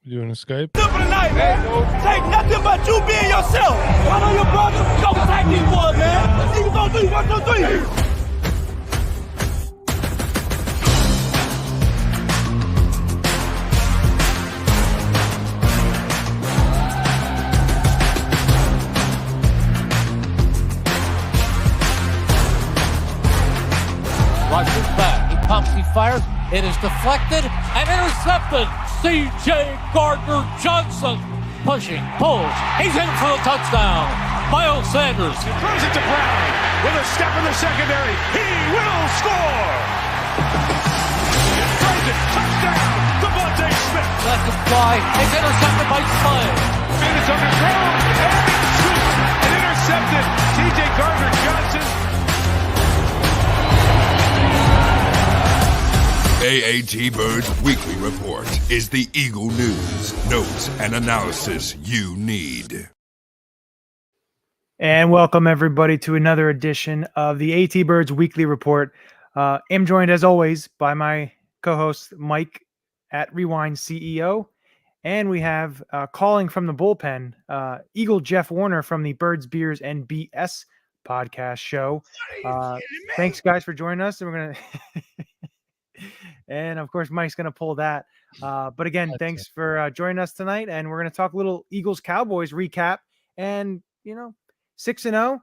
doing a Skype? Simple tonight, man. Take nothing but you being yourself. Why don't your brother go take these boys, man? Eagles on three, 1, 2, 3. Rushes back. He pumps, he fires. It is deflected and intercepted. C.J. Gardner-Johnson pushing, pulls. He's in for the touchdown. Miles Sanders. He throws it to Brown with a step in the secondary. He will score. He throws it. Touchdown. Devontae Smith. Let him fly. It's intercepted by Slay. And it's underthrown. And it shoots. And intercepted. C.J. Gardner-Johnson. AATBirds Weekly Report is the Eagle news, notes, and analysis you need. And welcome everybody to another edition of the AATBirds Weekly Report. I'm joined as always by my co-host Mike at Rewind CEO, and we have calling from the bullpen, Eagle Jeff Warner from the Birds, Beers, and BS podcast show. Thanks guys for joining us, and we're gonna. And of course, Mike's going to pull that. But again, thanks for joining us tonight. And we're going to talk a little Eagles Cowboys recap. And, 6-0,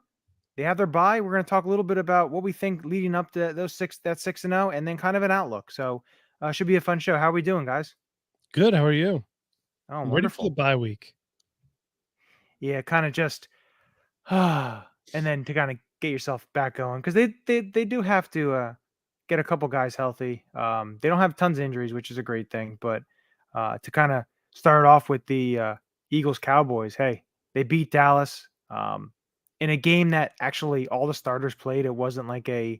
they have their bye. We're going to talk a little bit about what we think leading up to that 6-0, and then kind of an outlook. So should be a fun show. How are we doing, guys? Good. How are you? Oh, I'm wonderful. ready for the bye week. Yeah, kind of just, and then to kind of get yourself back going. Because they do have to get a couple guys healthy. They don't have tons of injuries, which is a great thing. But to kind of start off with the Eagles Cowboys, hey, they beat Dallas in a game that actually all the starters played. It wasn't like a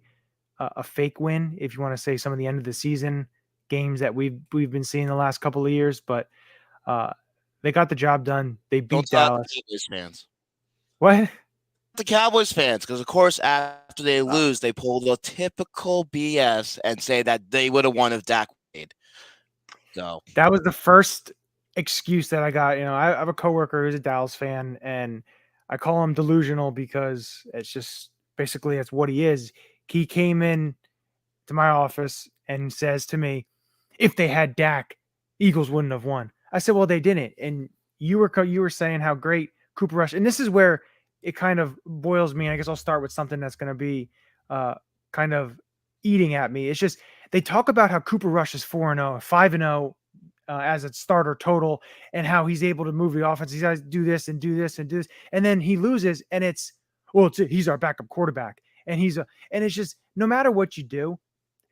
fake win, if you want to say some of the end of the season games that we've been seeing the last couple of years. But they got the job done. They beat Dallas. Cowboys fans. What? The Cowboys fans, because of course after they lose, they pull the typical BS and say that they would have won if Dak played. So that was the first excuse that I got. I have a coworker who's a Dallas fan, and I call him delusional because it's just basically that's what he is. He came in to my office and says to me, "If they had Dak, Eagles wouldn't have won." I said, "Well, they didn't." And you were saying how great Cooper Rush, and this is where it kind of boils me. And I guess I'll start with something that's going to be kind of eating at me. It's just they talk about how Cooper Rush is 4-0, 5-0 as a starter total, and how he's able to move the offense. He's got to do this and do this and do this, and then he loses, and he's our backup quarterback, and and it's just no matter what you do,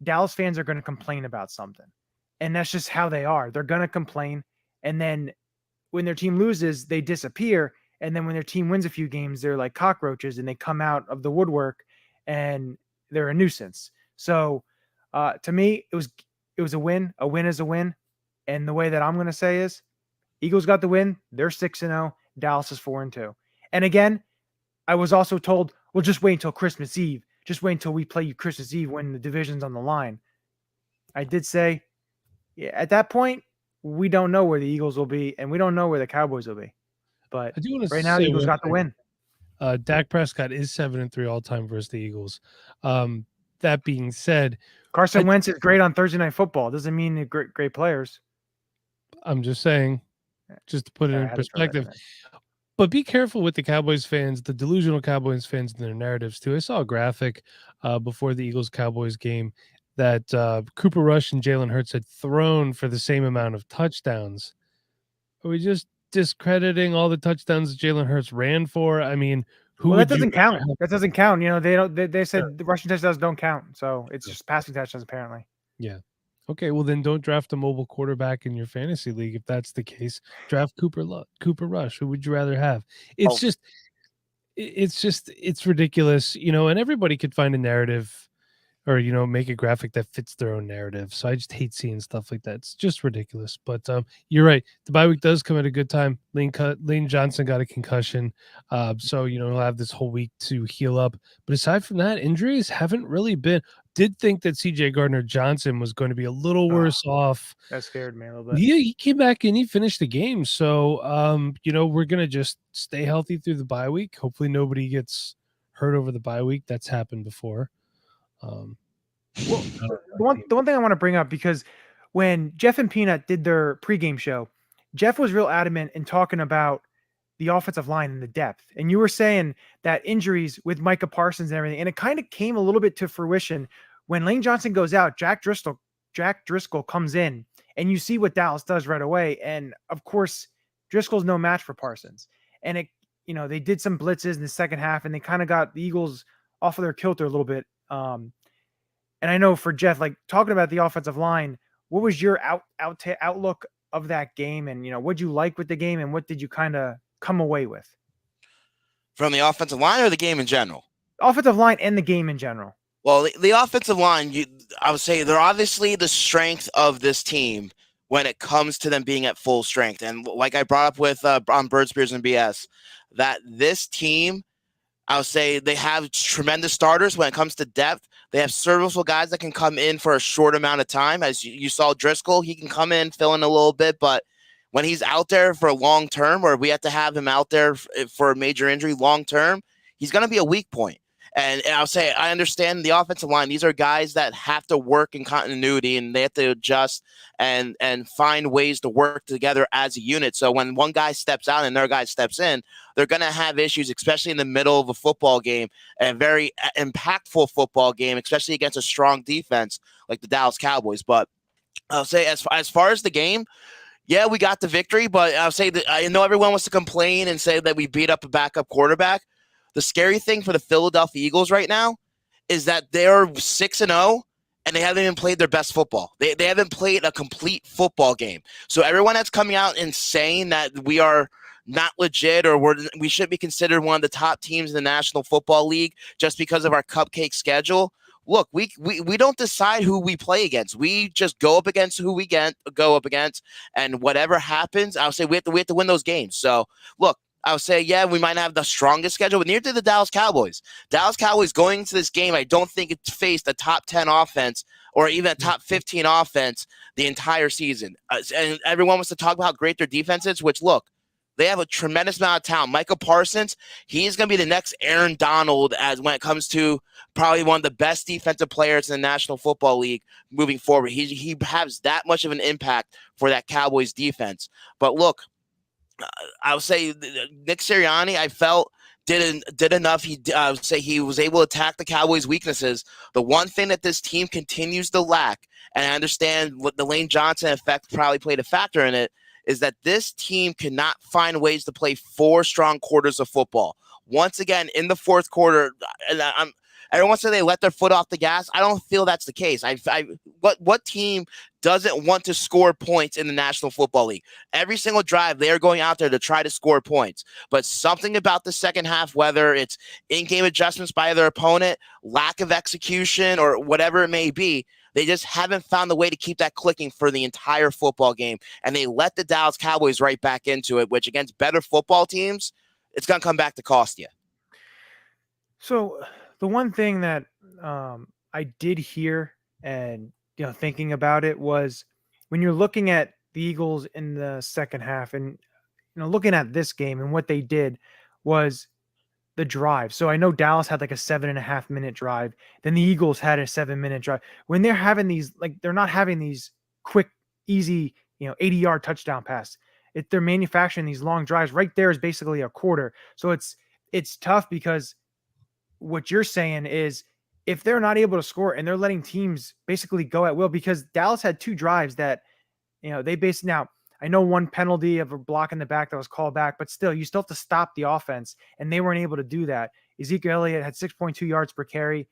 Dallas fans are going to complain about something, and that's just how they are. They're going to complain, and then when their team loses, they disappear. And then when their team wins a few games, they're like cockroaches and they come out of the woodwork and they're a nuisance. So to me, it was a win. A win is a win. And the way that I'm going to say is Eagles got the win. They're 6-0. Dallas is 4-2. And again, I was also told, well, just wait until Christmas Eve. Just wait until we play you Christmas Eve when the division's on the line. I did say, yeah, at that point, we don't know where the Eagles will be and we don't know where the Cowboys will be. But right now, the Eagles got the win. Dak Prescott is 7-3 all time versus the Eagles. That being said, Carson Wentz is great on Thursday Night Football. Doesn't mean they're great players. I'm just saying, just to put it in perspective. But be careful with the Cowboys fans, the delusional Cowboys fans, and their narratives too. I saw a graphic before the Eagles Cowboys game that Cooper Rush and Jalen Hurts had thrown for the same amount of touchdowns. Are we just discrediting all the touchdowns Jalen Hurts ran for? I mean, that doesn't count. That doesn't count. They don't. They said the rushing touchdowns don't count, so it's just passing touchdowns apparently. Yeah. Okay. Well, then don't draft a mobile quarterback in your fantasy league if that's the case. Draft Cooper Rush. Who would you rather have? It's ridiculous, and everybody could find a narrative or, make a graphic that fits their own narrative. So I just hate seeing stuff like that. It's just ridiculous. But you're right. The bye week does come at a good time. Lane Johnson got a concussion. So, he'll have this whole week to heal up. But aside from that, injuries haven't really been did think that CJ Gardner-Johnson was going to be a little worse off. That scared me a little bit. He came back and he finished the game. So, we're going to just stay healthy through the bye week. Hopefully nobody gets hurt over the bye week. That's happened before. Well, the one thing I want to bring up, because when Jeff and Peanut did their pregame show, Jeff was real adamant in talking about the offensive line and the depth. And you were saying that injuries with Micah Parsons and everything, and it kind of came a little bit to fruition when Lane Johnson goes out. Jack Driscoll comes in, and you see what Dallas does right away. And of course, Driscoll's no match for Parsons. And they did some blitzes in the second half, and they kind of got the Eagles off of their kilter a little bit. And I know for Jeff, like talking about the offensive line, what was your outlook of that game? And, what'd you like with the game, and what did you kind of come away with? From the offensive line or the game in general? Offensive line and the game in general. Well, the offensive line, I would say they're obviously the strength of this team when it comes to them being at full strength. And like I brought up with on Birds, Beers, and BS, that this team, I would say they have tremendous starters when it comes to depth. They have serviceable guys that can come in for a short amount of time. As you saw Driscoll, he can come in, fill in a little bit, but when he's out there for a long term, or we have to have him out there for a major injury long term, he's going to be a weak point. And I'll say, I understand the offensive line. These are guys that have to work in continuity, and they have to adjust and find ways to work together as a unit. So when one guy steps out and another guy steps in, they're going to have issues, especially in the middle of a football game, a very impactful football game, especially against a strong defense like the Dallas Cowboys. But I'll say, as far as the game, yeah, we got the victory, but I'll say that I know everyone wants to complain and say that we beat up a backup quarterback. The scary thing for the Philadelphia Eagles right now is that they're 6-0 and they haven't even played their best football. They haven't played a complete football game. So everyone that's coming out and saying that we are not legit or we should be considered one of the top teams in the National Football League just because of our cupcake schedule. Look, we don't decide who we play against. We just go up against who we go up against, and whatever happens, I'll say we have to win those games. So, look, I'll say, yeah, we might not have the strongest schedule, but near to the Dallas Cowboys. Dallas Cowboys going into this game, I don't think it's faced a top 10 offense or even a top 15 offense the entire season. And everyone wants to talk about how great their defense is, which, look, they have a tremendous amount of talent. Michael Parsons, he's going to be the next Aaron Donald when it comes to probably one of the best defensive players in the National Football League moving forward. He has that much of an impact for that Cowboys defense. But look, I would say Nick Sirianni, I felt, did enough. I would say he was able to attack the Cowboys' weaknesses. The one thing that this team continues to lack, and I understand what the Lane Johnson effect probably played a factor in it, is that this team cannot find ways to play 4 strong quarters of football. Once again, in the fourth quarter, and everyone said they let their foot off the gas. I don't feel that's the case. What team doesn't want to score points in the National Football League? Every single drive, they are going out there to try to score points. But something about the second half, whether it's in-game adjustments by their opponent, lack of execution, or whatever it may be, they just haven't found the way to keep that clicking for the entire football game. And they let the Dallas Cowboys right back into it, which against better football teams, it's going to come back to cost you. So the one thing that I did hear and, thinking about it was when you're looking at the Eagles in the second half and, looking at this game and what they did was the drive. So I know Dallas had like a 7.5-minute drive. Then the Eagles had a 7-minute drive. When they're having these, they're not having these quick, easy, 80-yard touchdown pass. They're manufacturing these long drives. Right there is basically a quarter. So it's tough because what you're saying is if they're not able to score and they're letting teams basically go at will, because Dallas had 2 drives that, they based now. I know one penalty of a block in the back that was called back, but still, you still have to stop the offense, and they weren't able to do that. Ezekiel Elliott had 6.2 yards per carry.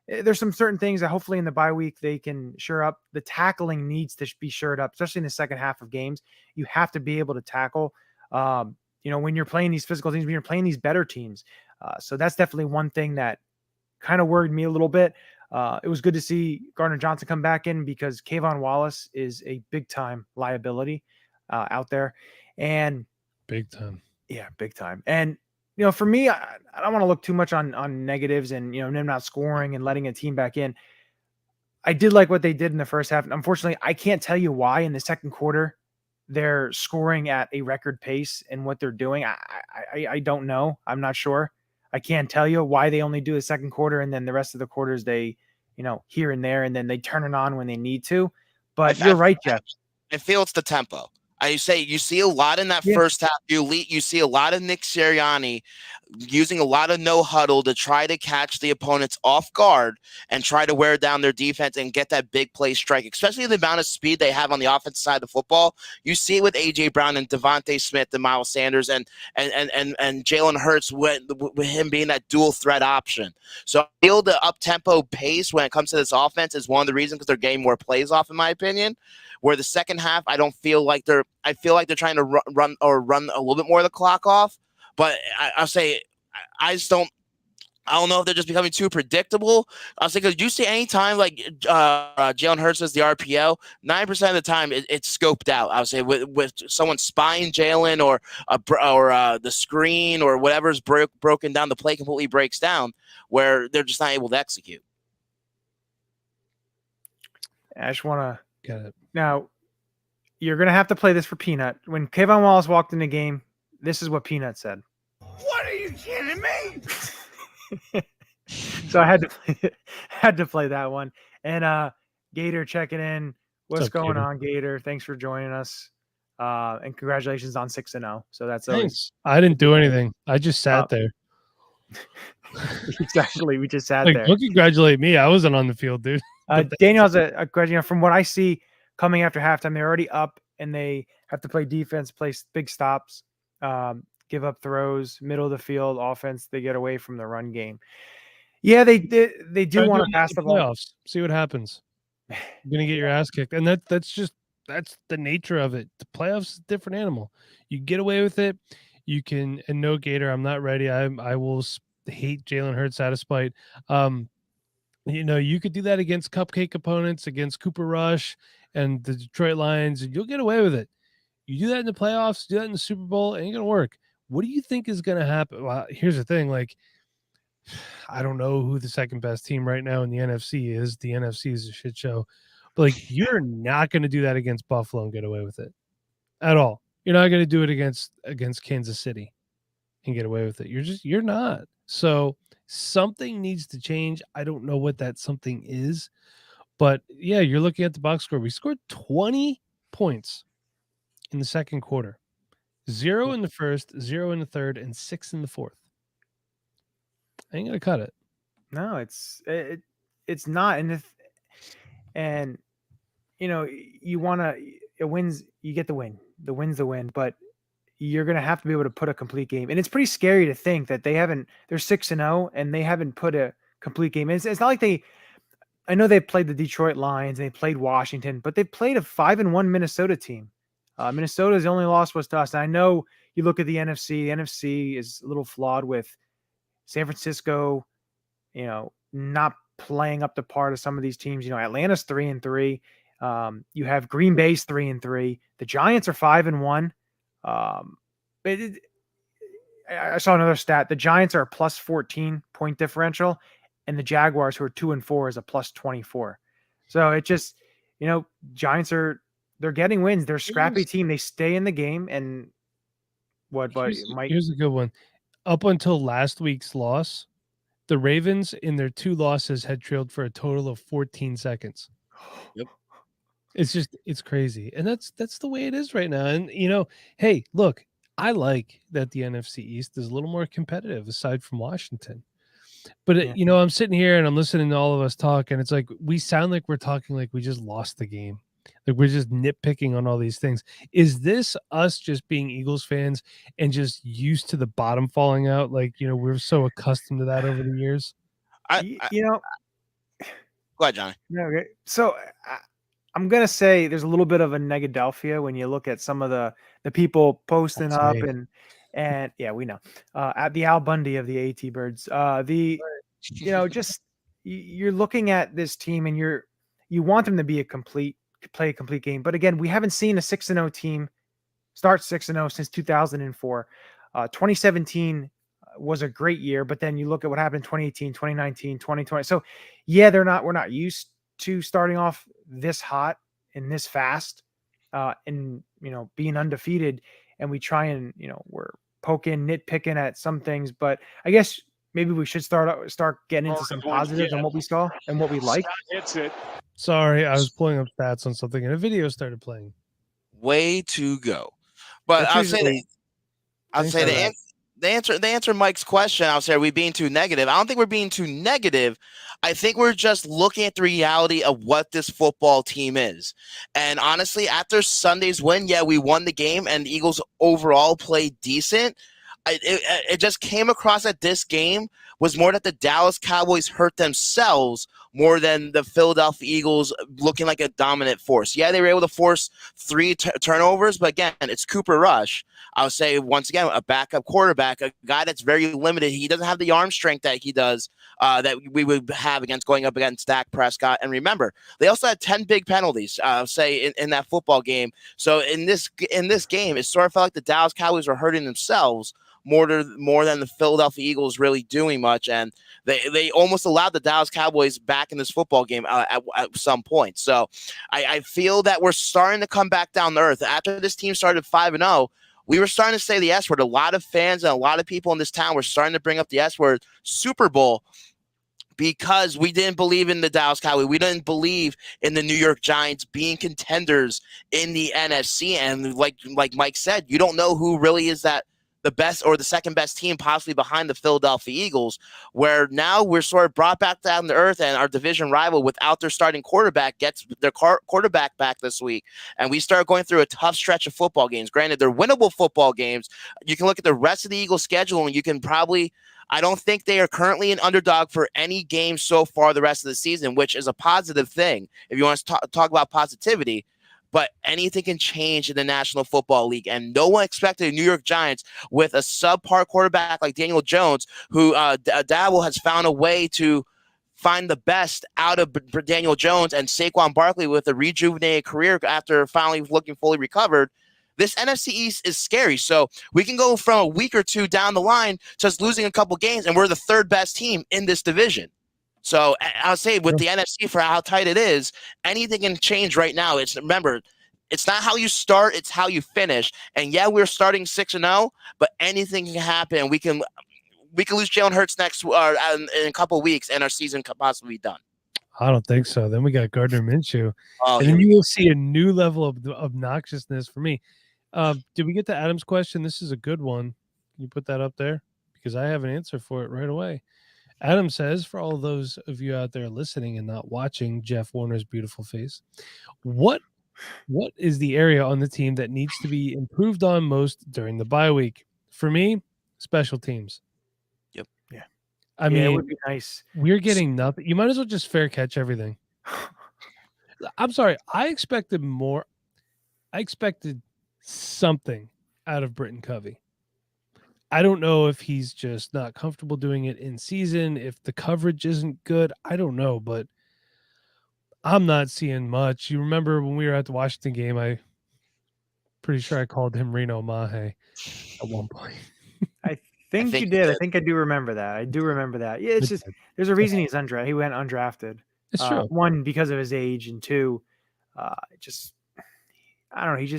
There's some certain things that hopefully in the bye week they can shore up. The tackling needs to be shored up, especially in the second half of games. You have to be able to tackle, when you're playing these physical teams, when you're playing these better teams. So that's definitely one thing that kind of worried me a little bit. It was good to see Gardner-Johnson come back in because Kayvon Wallace is a big-time liability out there. And big time. Yeah, big time. And, for me, I don't want to look too much on negatives and, them not scoring and letting a team back in. I did like what they did in the first half. Unfortunately, I can't tell you why in the second quarter they're scoring at a record pace and what they're doing. I don't know. I'm not sure. I can't tell you why they only do the second quarter and then the rest of the quarters they, here and there, and then they turn it on when they need to. But you're right, Jeff. I feel it's the tempo. You see a lot in that first half. You see a lot of Nick Sirianni using a lot of no huddle to try to catch the opponents off guard and try to wear down their defense and get that big play strike, especially the amount of speed they have on the offensive side of the football. You see it with A.J. Brown and Devontae Smith and Miles Sanders and Jalen Hurts with him being that dual threat option. So I feel the up-tempo pace when it comes to this offense is one of the reasons because they're getting more plays off, in my opinion. Where the second half, I feel like they're trying to run a little bit more of the clock off. But I'll say I don't know if they're just becoming too predictable. I'll say because you see any time like Jalen Hurts does the RPO, 9% of the time it's scoped out. I would say with someone spying Jalen or the screen or whatever's broken down, the play completely breaks down where they're just not able to execute. I just want to get it. Now, you're going to have to play this for Peanut. When Kayvon Wallace walked in the game, this is what Peanut said. What are you kidding me? So I had to play that one. And Gator checking in. What's going Gator? on, Gator? Thanks for joining us. And congratulations on 6-0. So that's Thanks. I didn't do anything. I just sat there. Exactly. We just sat there. Don't congratulate me. I wasn't on the field, dude. Daniel has a question. From what I see coming after halftime, they're already up and they have to play defense, play big stops, give up throws, middle of the field offense. They get away from the run game. Yeah, they do want to pass the ball. Playoffs. See what happens. You're gonna get your ass kicked, and that's the nature of it. The playoffs is a different animal. You get away with it. You can, and no, Gator, I'm not ready. I will hate Jalen Hurts out of spite. You could do that against cupcake opponents, against Cooper Rush and the Detroit Lions, and you'll get away with it. You do that in the playoffs, do that in the Super Bowl, it ain't gonna work. What do you think is gonna happen? Well, here's the thing, I don't know who the second best team right now in the NFC is. The NFC is a shit show. But you're not gonna do that against Buffalo and get away with it at all. You're not gonna do it against Kansas City and get away with it. You're not. So something needs to change. I don't know what that something is, but yeah, you're looking at the box score. We scored 20 points in the second quarter, 0 in the first, 0 in the third, and 6 in the fourth. I ain't gonna cut it. No, it's not. And you want to, it wins. You get the win. The win's the win, but you're going to have to be able to put a complete game. And it's pretty scary to think that they're 6-0 and they haven't put a complete game. It's not like I know they played the Detroit Lions and they played Washington, but they played a 5-1 Minnesota team. Minnesota's only loss was to us. And I know you look at the NFC. The NFC is a little flawed with San Francisco, not playing up the part of some of these teams. Atlanta's 3-3. You have Green Bay's 3-3. The Giants are 5-1. I saw another stat. The Giants are a plus 14 point differential, and the Jaguars, who are 2-4, is a plus 24. So it just, Giants they're getting wins. They're a scrappy team. They stay in the game. And here's a good one. Up until last week's loss, the Ravens in their 2 losses had trailed for a total of 14 seconds. Yep. It's crazy. And that's the way it is right now. And, hey, look, I like that the NFC East is a little more competitive aside from Washington. But, I'm sitting here and I'm listening to all of us talk, and it's like we sound like we're talking like we just lost the game. Like we're just nitpicking on all these things. Is this us just being Eagles fans and just used to the bottom falling out? We're so accustomed to that over the years. Go ahead, Johnny. Okay. So I'm going to say there's a little bit of a negadelphia when you look at some of the people posting That's up me. and yeah, we know at the Al Bundy of the AATBirds, just you're looking at this team and you want them to be play a complete game. But again, we haven't seen a 6-0 team start 6-0 since 2004. 2017 was a great year, but then you look at what happened in 2018, 2019, 2020. So yeah, we're not used to starting off this hot and this fast, and being undefeated, and we try and we're poking, nitpicking at some things, but I guess maybe we should start getting into some positives on what we saw and what we like. Hits it. Sorry, I was pulling up stats on something and a video started playing. Way to go. But I'll say the answer Mike's question, I'll say, are we being too negative? I don't think we're being too negative. I think we're just looking at the reality of what this football team is. And honestly, after Sunday's win, yeah, we won the game and the Eagles overall played decent. It just came across that this game was more that the Dallas Cowboys hurt themselves more than the Philadelphia Eagles looking like a dominant force. Yeah, they were able to force 3 turnovers, but again, it's Cooper Rush. I would say, once again, a backup quarterback, a guy that's very limited. He doesn't have the arm strength that he does, that we would have going up against Dak Prescott. And remember, they also had 10 big penalties, say, in that football game. So in this game, it sort of felt like the Dallas Cowboys were hurting themselves more than the Philadelphia Eagles really doing much, and they almost allowed the Dallas Cowboys back in this football game at some point. So I feel that we're starting to come back down to earth. After this team started 5-0, we were starting to say the S word. A lot of fans and a lot of people in this town were starting to bring up the S word, Super Bowl, because we didn't believe in the Dallas Cowboys. We didn't believe in the New York Giants being contenders in the NFC. And like Mike said, you don't know who really is the best or the second best team possibly behind the Philadelphia Eagles, where now we're sort of brought back down to earth, and our division rival without their starting quarterback gets their quarterback back this week. And we start going through a tough stretch of football games. Granted, they're winnable football games. You can look at the rest of the Eagles schedule and you can probably, I don't think they are currently an underdog for any game so far the rest of the season, which is a positive thing if you want to talk about positivity. But anything can change in the National Football League, and no one expected the New York Giants with a subpar quarterback like Daniel Jones, who Dabble has found a way to find the best out of Daniel Jones, and Saquon Barkley with a rejuvenated career after finally looking fully recovered. This NFC East is scary. So we can go from a week or two down the line just losing a couple games, and we're the third best team in this division. So I'll say with the NFC, for how tight it is, anything can change right now. Remember, it's not how you start, it's how you finish. And yeah, we're starting 6-0, but anything can happen. We can lose Jalen Hurts in a couple of weeks, and our season could possibly be done. I don't think so. Then we got Gardner Minshew, and then you will see a new level of obnoxiousness for me. Did we get to Adam's question? This is a good one. Can you put that up there? Because I have an answer for it right away. Adam says, for all those of you out there listening and not watching Jeff Warner's beautiful face, what is the area on the team that needs to be improved on most during the bye week? For me, special teams. Yep. Yeah. I mean, it would be nice. We're getting nothing. You might as well just fair catch everything. I'm sorry. I expected more. I expected something out of Britton Covey. I don't know if he's just not comfortable doing it in season, if the coverage isn't good. I don't know, but I'm not seeing much. You remember when we were at the Washington game, I'm pretty sure I called him Reno Mahe at one point. I think you did. I think I do remember that. I do remember that. Yeah, it's just there's a reason he's undrafted. He went undrafted. It's true. One, because of his age, and two, just I don't know.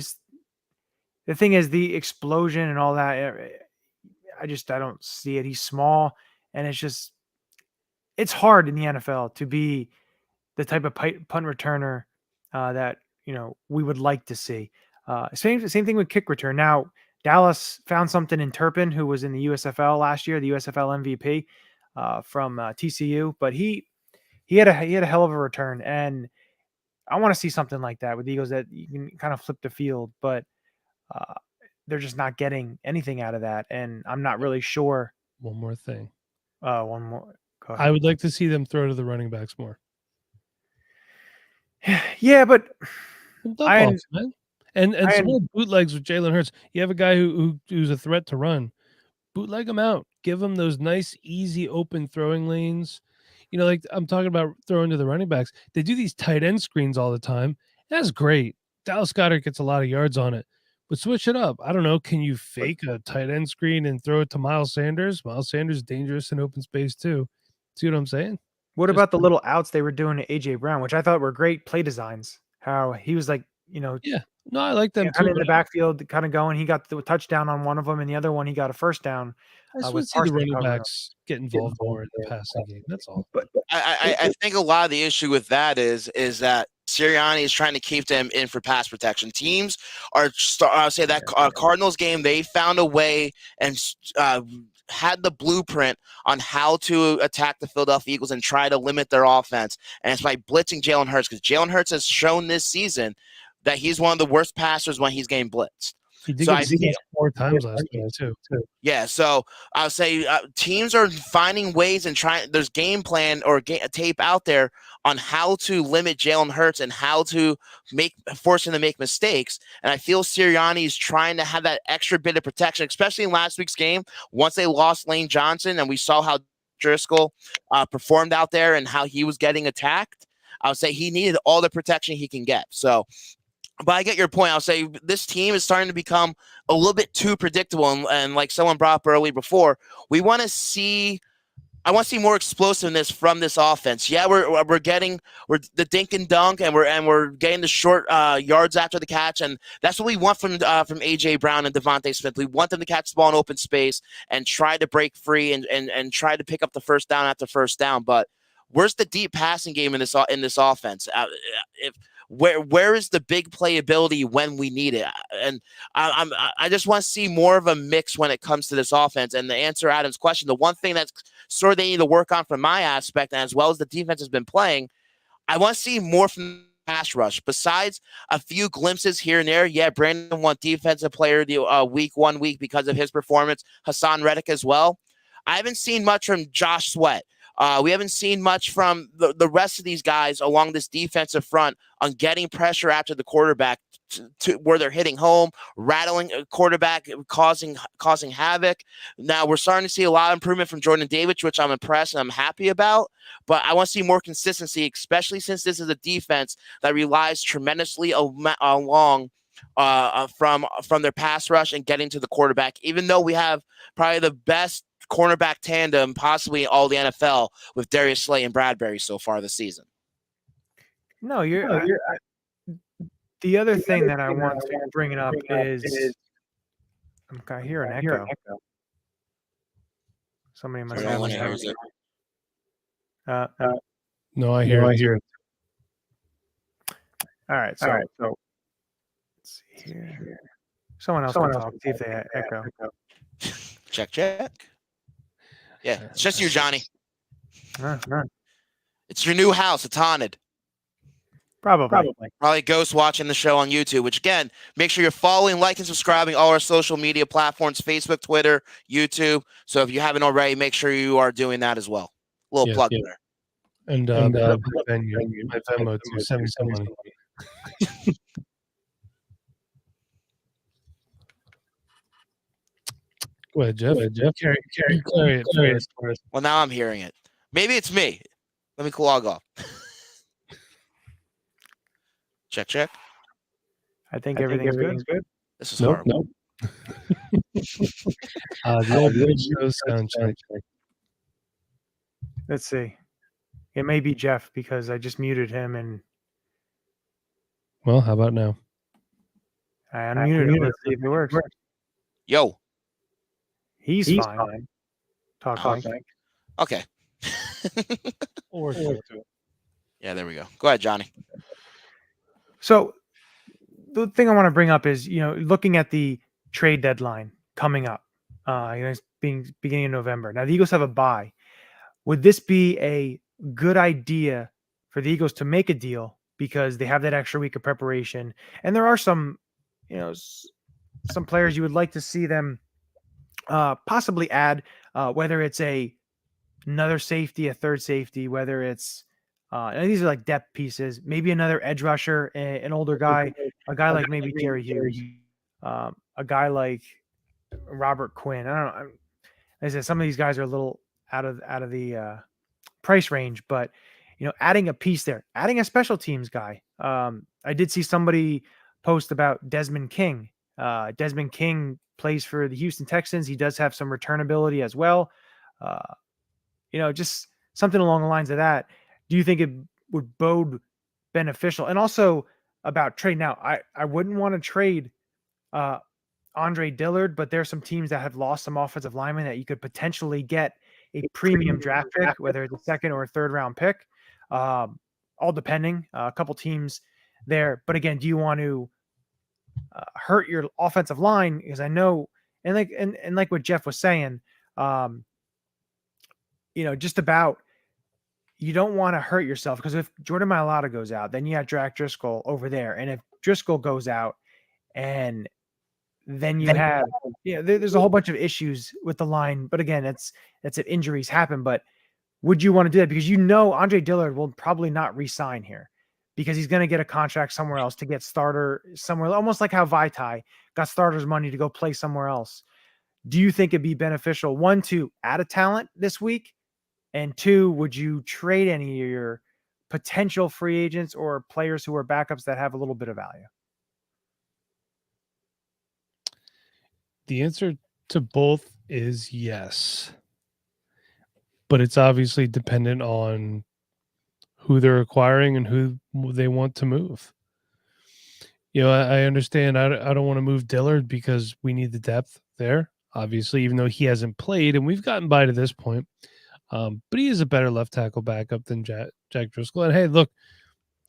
The thing is the explosion and all that. I don't see it. He's small, and it's hard in the NFL to be the type of punt returner that we would like to see. Same thing with kick return. Now Dallas found something in Turpin, who was in the USFL last year, the USFL MVP from TCU, but he had a hell of a return, and I want to see something like that with the Eagles, that you can kind of flip the field, but they're just not getting anything out of that, and I'm not really sure. One more thing. One more. Go ahead. I would like to see them throw to the running backs more. Yeah, but and some more bootlegs with Jalen Hurts. You have a guy who's a threat to run. Bootleg him out. Give him those nice, easy, open throwing lanes. Like I'm talking about throwing to the running backs. They do these tight end screens all the time. That's great. Dallas Goedert gets a lot of yards on it. But switch it up. I don't know. Can you fake a tight end screen and throw it to Miles Sanders? Miles Sanders is dangerous in open space too. See what I'm saying? What about the little outs they were doing to AJ Brown, which I thought were great play designs? How he was like, yeah, no, I like them kind too. of in the backfield, kind of going. He got the touchdown on one of them, and the other one he got a first down. I just want to see the running backs get involved more in the passing game. That's all. But I think a lot of the issue with that is that Sirianni is trying to keep them in for pass protection. Teams are, I'll say that Cardinals game, they found a way and had the blueprint on how to attack the Philadelphia Eagles and try to limit their offense. And it's by blitzing Jalen Hurts, because Jalen Hurts has shown this season that he's one of the worst passers when he's getting blitzed. He did get 4 times last week too. Yeah, so I'll say teams are finding ways and trying. There's game plan or tape out there on how to limit Jalen Hurts and how to force him to make mistakes. And I feel Sirianni is trying to have that extra bit of protection, especially in last week's game. Once they lost Lane Johnson and we saw how Driscoll performed out there and how he was getting attacked, I would say he needed all the protection he can get. So. But I get your point. I'll say this team is starting to become a little bit too predictable. And like someone brought up earlier before, I want to see more explosiveness from this offense. Yeah, we're the dink and dunk, and we're getting the short yards after the catch, and that's what we want from AJ Brown and Devontae Smith. We want them to catch the ball in open space and try to break free and try to pick up the first down after first down. But where's the deep passing game in this offense? Where is the big playability when we need it? And I just want to see more of a mix when it comes to this offense. And to answer Adam's question, the one thing that's sort of they need to work on from my aspect, and as well as the defense has been playing, I want to see more from the pass rush. Besides a few glimpses here and there, yeah, Brandon won Defensive Player of the week because of his performance. Hassan Reddick as well. I haven't seen much from Josh Sweat. We haven't seen much from the rest of these guys along this defensive front on getting pressure after the quarterback to where they're hitting home, rattling a quarterback, causing havoc. Now we're starting to see a lot of improvement from Jordan Davis, which I'm impressed and I'm happy about. But I want to see more consistency, especially since this is a defense that relies tremendously along from their pass rush and getting to the quarterback. Even though we have probably the best cornerback tandem possibly all the NFL with Darius Slay and Bradbury so far this season. No, the other thing that I want to bring it up is I hear an echo. Somebody must have it. No, I hear it. All right, so let's see here. Someone else can talk, see if they echo. Check. Yeah, it's just you, Johnny. No. It's your new house. It's haunted. Probably ghosts watching the show on YouTube, which, again, make sure you're following, liking, subscribing all our social media platforms, Facebook, Twitter, YouTube. So if you haven't already, make sure you are doing that as well. Little plug there. And my Venmo to send me some money. Go ahead, Jeff. Carry it for us. Well, now I'm hearing it. Maybe it's me. Let me log off. Check. I think everything's good. This is horrible. The old show sound check. Let's see. It may be Jeff because I just muted him and. Well, how about now? I unmuted him. Let's see if it works. Yo. He's fine. Talking. Okay. Yeah, there we go. Go ahead, Johnny. So the thing I want to bring up is, looking at the trade deadline coming up, it's beginning of November. Now the Eagles have a bye. Would this be a good idea for the Eagles to make a deal because they have that extra week of preparation? And there are some players you would like to see them possibly add, whether it's another safety, a third safety, whether it's and these are like depth pieces, maybe another edge rusher, an older guy, a guy like maybe Jerry Hughes, a guy like Robert Quinn. I don't know. As I said, some of these guys are a little out of the price range, but adding a piece there, adding a special teams guy. I did see somebody post about Desmond King. Desmond King plays for the Houston Texans. He does have some return ability as well. Just something along the lines of that. Do you think it would bode beneficial? And also about trade. Now, I wouldn't want to trade Andre Dillard, but there's some teams that have lost some offensive linemen that you could potentially get a premium draft pick, whether it's a second or a third round pick, all depending. A couple teams there. But again, do you want to hurt your offensive line? Because I know, and like what Jeff was saying, just about, you don't want to hurt yourself, because if Jordan Mailata goes out, then you have Jack Driscoll over there. And if Driscoll goes out, and then you have, there's a whole bunch of issues with the line. But again, that's if injuries happen. But would you want to do that? Because Andre Dillard will probably not re-sign here, because he's going to get a contract somewhere else to get starter somewhere, almost like how Vaitai got starters money to go play somewhere else. Do you think it'd be beneficial, one, to add a talent this week? And two, would you trade any of your potential free agents or players who are backups that have a little bit of value? The answer to both is yes. But it's obviously dependent on who they're acquiring and who they want to move. I understand. I don't want to move Dillard because we need the depth there, obviously, even though he hasn't played, and we've gotten by to this point. But he is a better left tackle backup than Jack Driscoll. And hey, look,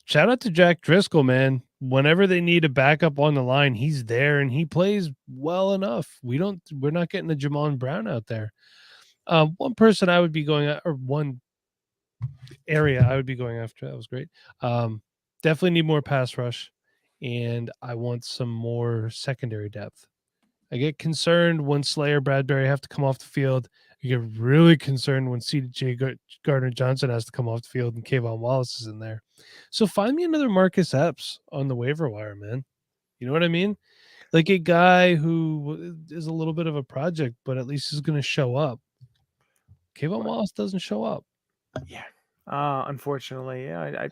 shout out to Jack Driscoll, man. Whenever they need a backup on the line, he's there and he plays well enough. We're not getting a Jamon Brown out there. One person I would be going at, or one area I would be going after, that was great. Definitely need more pass rush, and I want some more secondary depth. I get concerned when Slayer, Bradbury have to come off the field. I get really concerned when CJ Gardner-Johnson has to come off the field and Kayvon Wallace is in there. So find me another Marcus Epps on the waiver wire, man. You know what I mean? Like a guy who is a little bit of a project, but at least is going to show up. Kayvon Wallace doesn't show up. Yeah. Unfortunately, I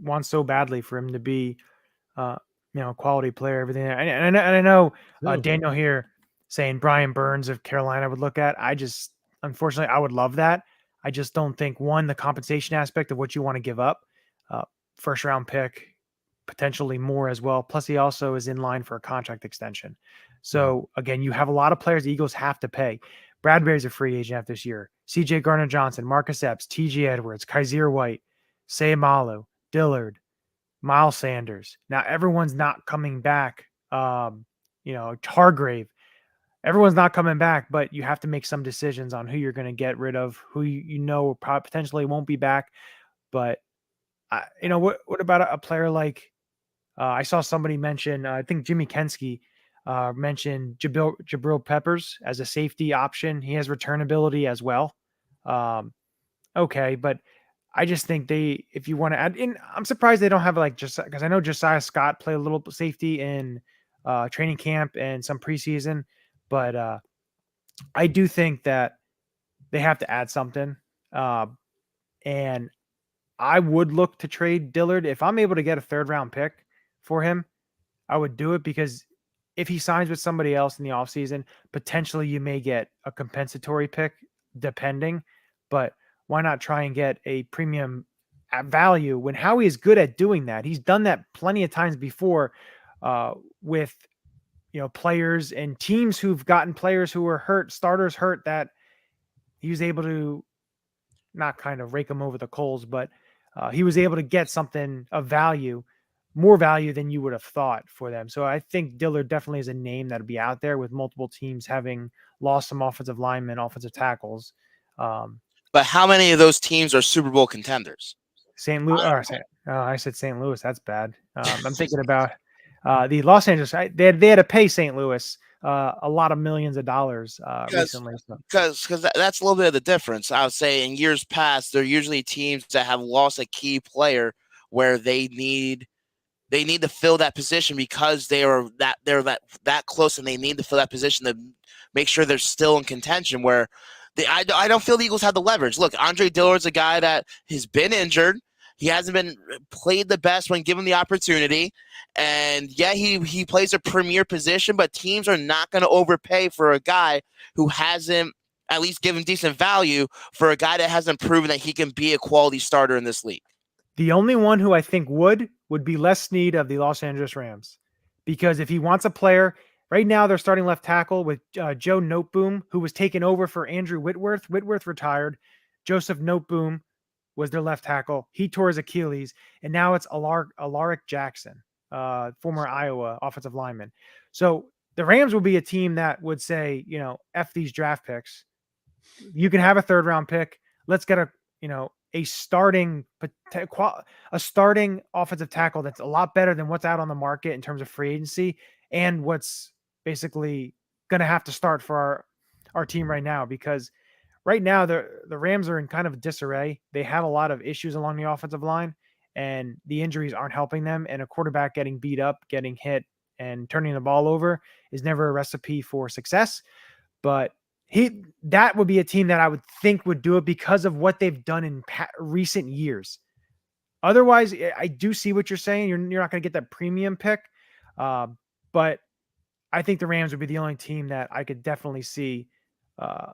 want so badly for him to be, a quality player, everything. And I know Daniel here saying Brian Burns of Carolina would look at. Unfortunately, I would love that. I just don't think, one, the compensation aspect of what you want to give up, first round pick, potentially more as well. Plus, he also is in line for a contract extension. So again, you have a lot of players the Eagles have to pay. Bradbury's a free agent after this year. CJ Gardner-Johnson, Marcus Epps, TJ Edwards, Kaiser White, Sayamalu, Dillard, Miles Sanders. Now everyone's not coming back. Hargrave. Everyone's not coming back, but you have to make some decisions on who you're going to get rid of, who potentially won't be back. But what about a player like I saw somebody mention? I think Jimmy Kensky mentioned Jabril Peppers as a safety option. He has return ability as well. Okay, but I just think if you want to add in, I'm surprised they don't have because I know Josiah Scott played a little safety in training camp and some preseason, but I do think that they have to add something. And I would look to trade Dillard. If I'm able to get a third round pick for him, I would do it, because if he signs with somebody else in the offseason, potentially you may get a compensatory pick depending, but why not try and get a premium value when Howie is good at doing that? He's done that plenty of times before with, players and teams who've gotten players who were hurt, starters hurt, that he was able to not kind of rake them over the coals, but he was able to get something of value, more value than you would have thought for them. So I think Dillard definitely is a name that'll be out there, with multiple teams having lost some offensive linemen, offensive tackles. But how many of those teams are Super Bowl contenders? St. Louis. I said St. Louis. That's bad. I'm thinking about the Los Angeles. They had to pay St. Louis a lot of millions of dollars recently. Because that's a little bit of the difference. I would say in years past, there are usually teams that have lost a key player where they need to fill that position because they're that close, and they need to fill that position to make sure they're still in contention. Where I don't feel the Eagles have the leverage. Look, Andre Dillard's a guy that has been injured. He hasn't been played the best when given the opportunity. And yeah, he plays a premier position, but teams are not going to overpay for a guy who hasn't at least give him decent value for a guy that hasn't proven that he can be a quality starter in this league. The only one who I think would be Les Snead of the Los Angeles Rams, because if he wants a player, right now they're starting left tackle with Joe Noteboom, who was taken over for Andrew Whitworth. Whitworth retired. Joseph Noteboom was their left tackle. He tore his Achilles, and now it's Alaric Jackson, former Iowa offensive lineman. So the Rams will be a team that would say, F these draft picks. You can have a 3rd round pick. Let's get a starting offensive tackle that's a lot better than what's out on the market in terms of free agency and what's basically going to have to start for our team right now, because right now the Rams are in kind of disarray. They have a lot of issues along the offensive line, and the injuries aren't helping them, and a quarterback getting beat up, getting hit, and turning the ball over is never a recipe for success. But that would be a team that I would think would do it because of what they've done in recent years. Otherwise, I do see what you're saying. You're not going to get that premium pick. But I think the Rams would be the only team that I could definitely see